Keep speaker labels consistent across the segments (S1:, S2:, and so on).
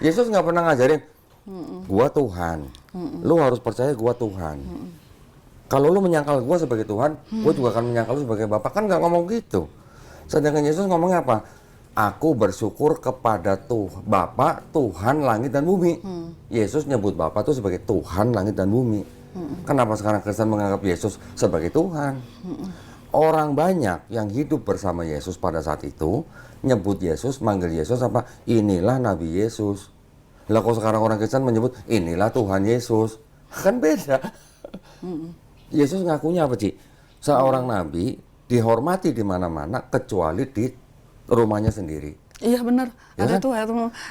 S1: Yesus nggak pernah ngajarin, gua Tuhan, lu harus percaya gua Tuhan. Kalau lu menyangkal gua sebagai Tuhan, gua juga akan menyangkal lu sebagai Bapa. Kan nggak ngomong gitu. Sedangkan Yesus ngomongnya apa? Aku bersyukur kepada Bapa, Tuhan langit dan bumi. Yesus nyebut Bapa itu sebagai Tuhan langit dan bumi. Kenapa sekarang Kristen menganggap Yesus sebagai Tuhan? Orang banyak yang hidup bersama Yesus pada saat itu nyebut Yesus, manggil Yesus apa? Inilah Nabi Yesus. Lah kok sekarang orang Kristen menyebut inilah Tuhan Yesus? Kan beda. Yesus ngakunya apa, Ci? Seorang nabi dihormati di mana-mana kecuali di rumahnya sendiri.
S2: Iya benar,
S1: Ya
S2: ada
S1: kan?
S2: tuh ayat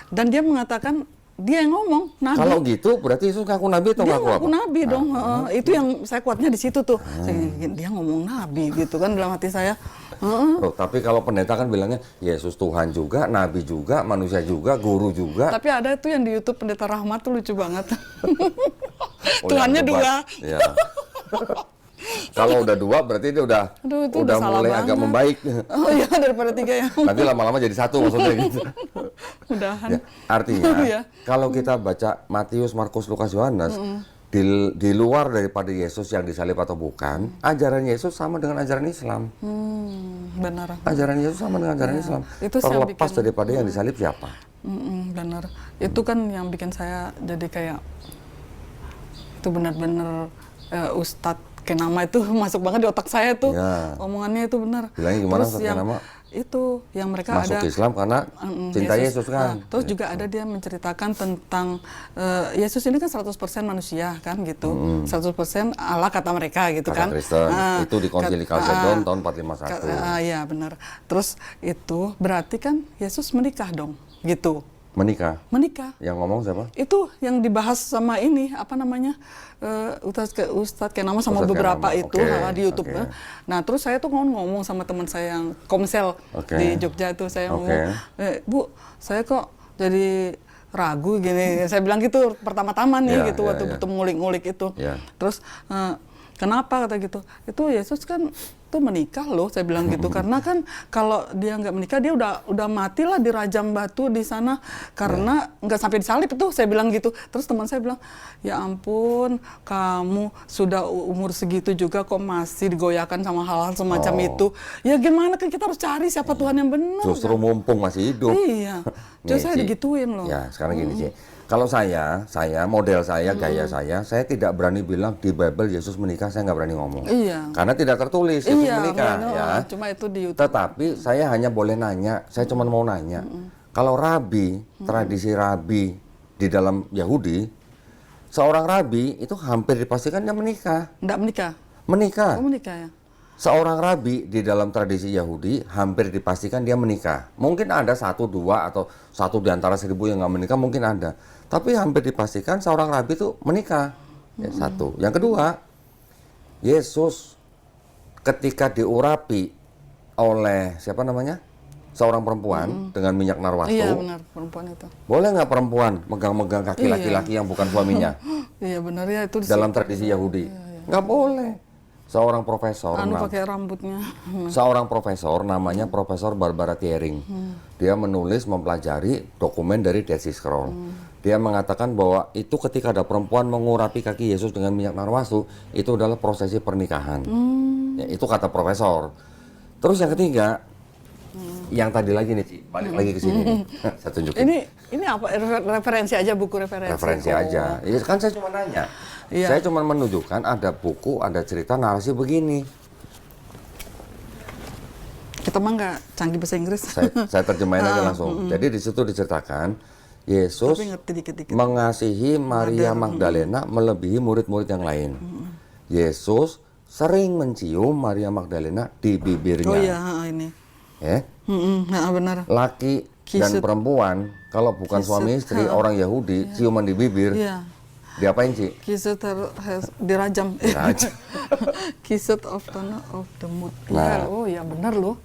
S2: dan dia mengatakan, dia yang ngomong nabi.
S1: Kalau gitu berarti Yesus ngaku nabi atau
S2: Dia
S1: ngaku
S2: ngaku
S1: apa?
S2: nabi dong. Itu yang saya kuatnya di situ tuh. Dia ngomong nabi gitu kan dalam hati saya.
S1: Oh, tapi kalau pendeta kan bilangnya Yesus Tuhan juga, nabi juga, manusia juga, guru juga.
S2: Tapi ada tuh yang di YouTube Pendeta Rahmat tuh lucu banget.
S1: Oh,
S2: Tuhannya
S1: yang
S2: dua.
S1: debat. Ya. Kalau udah dua berarti dia udah
S2: Aduh, itu udah salah
S1: mulai agak
S2: banget.
S1: membaik.
S2: Oh iya, daripada 3 ya.
S1: Nanti lama-lama jadi satu maksudnya gitu.
S2: Mudahan.
S1: Ya, artinya
S2: Iya.
S1: kalau kita baca Matius, Markus, Lukas, Yohanes di luar daripada Yesus yang disalib atau bukan, ajaran Yesus sama dengan ajaran Islam.
S2: Benar.
S1: Ajaran Yesus sama dengan ajaran Islam.
S2: Itu yang
S1: Terlepas
S2: bikin-
S1: daripada yang disalib siapa.
S2: Benar. Itu kan yang bikin saya jadi kayak itu benar-benar Ustadz Kenama itu masuk banget di otak saya tuh.
S1: Ya.
S2: Omongannya itu benar.
S1: Bilangnya gimana
S2: Terus
S1: Ustadz
S2: yang
S1: Kenama?
S2: itu yang mereka
S1: Masuk
S2: ada
S1: Islam karena cinta Yesus kan.
S2: Nah, terus juga ada dia menceritakan tentang Yesus ini kan 100% manusia kan gitu. 100% Allah kata mereka gitu
S1: Kata
S2: kan.
S1: Kristen. Itu di Konsili Chalcedon tahun 451.
S2: Iya benar. Terus itu berarti kan Yesus menikah dong gitu.
S1: Menikah. Yang ngomong siapa?
S2: Itu yang dibahas sama ini apa namanya Ustadz Kenama sama
S1: Ustadz
S2: beberapa
S1: Kenama,
S2: itu
S1: oke,
S2: di YouTube.
S1: oke.
S2: Nah terus saya tuh ngomong sama teman saya yang komsel
S1: Oke.
S2: di Jogja itu saya
S1: Oke.
S2: ngomong, Bu saya kok jadi ragu gini. Saya bilang gitu pertama-tama nih
S1: Ya,
S2: gitu
S1: ya,
S2: waktu
S1: ya.
S2: waktu ngulik-ngulik itu.
S1: Ya.
S2: Terus kenapa kata gitu? Itu Yesus kan tuh menikah loh, saya bilang gitu. Karena kan kalau dia nggak menikah dia udah mati lah di rajam batu di sana karena nggak sampai disalib itu, saya bilang gitu. Terus teman saya bilang, ya ampun, kamu sudah umur segitu juga kok masih digoyahkan sama hal-hal semacam itu. Ya gimana kan kita harus cari siapa Tuhan yang benar.
S1: Justru mumpung masih hidup.
S2: Iya,
S1: Nih,
S2: justru saya
S1: Ci.
S2: digituin loh.
S1: Ya, sekarang gini, Ci. Kalau saya model saya, gaya saya tidak berani bilang di Bible Yesus menikah, saya nggak berani ngomong.
S2: Iya.
S1: Karena tidak tertulis Yesus
S2: Iya,
S1: menikah,
S2: benar.
S1: ya.
S2: Cuma itu di YouTube.
S1: Tetapi saya hanya boleh nanya, saya cuma mau nanya. Kalau rabi, tradisi rabi di dalam Yahudi, seorang rabi itu hampir dipastikan dia menikah.
S2: Nggak menikah?
S1: Menikah.
S2: Oh menikah ya?
S1: Seorang rabi di dalam tradisi Yahudi hampir dipastikan dia menikah. Mungkin ada 1, 2 atau 1 di antara 1000 yang nggak menikah mungkin ada. Tapi hampir dipastikan seorang rabi itu menikah. Ya, satu. Yang kedua, Yesus ketika diurapi oleh siapa namanya? Seorang perempuan dengan minyak narwastu.
S2: Iya benar, perempuan itu.
S1: Boleh nggak perempuan megang-megang kaki
S2: Iya.
S1: laki-laki yang bukan suaminya?
S2: Iya benar ya itu
S1: Dalam tradisi Yahudi. Nggak boleh. Seorang profesor.
S2: pakai rambutnya.
S1: Seorang profesor namanya Profesor Barbara Thiering. Dia menulis mempelajari dokumen dari Dead Sea Scroll. Dia mengatakan bahwa itu ketika ada perempuan mengurapi kaki Yesus dengan minyak narwastu, itu adalah prosesi pernikahan. Ya, itu kata profesor. Terus yang ketiga, yang tadi lagi nih, Ci, balik lagi ke sini nih. Saya tunjukin.
S2: Ini apa referensi aja, buku referensi.
S1: Referensi
S2: Oh.
S1: aja. Ya, kan saya cuma nanya.
S2: Iya.
S1: Saya cuma menunjukkan ada buku, ada cerita narasi begini.
S2: Kita mah nggak canggih bahasa Inggris.
S1: Saya terjemahin aja langsung. Jadi di situ diceritakan Yesus
S2: Tapi ngerti dikit-dikit.
S1: mengasihi Maria Magdalena melebihi murid-murid yang lain. Yesus sering mencium Maria Magdalena di bibirnya.
S2: Oh iya, ini. Benar.
S1: Laki dan
S2: Kisut.
S1: perempuan kalau bukan
S2: Kisut,
S1: suami istri orang Yahudi ciuman di bibir,
S2: Iya.
S1: diapain Ci?
S2: Kisut dirajam.
S1: Dirajam.
S2: Kisut of the mood.
S1: Nah.
S2: Iya, oh ya benar loh.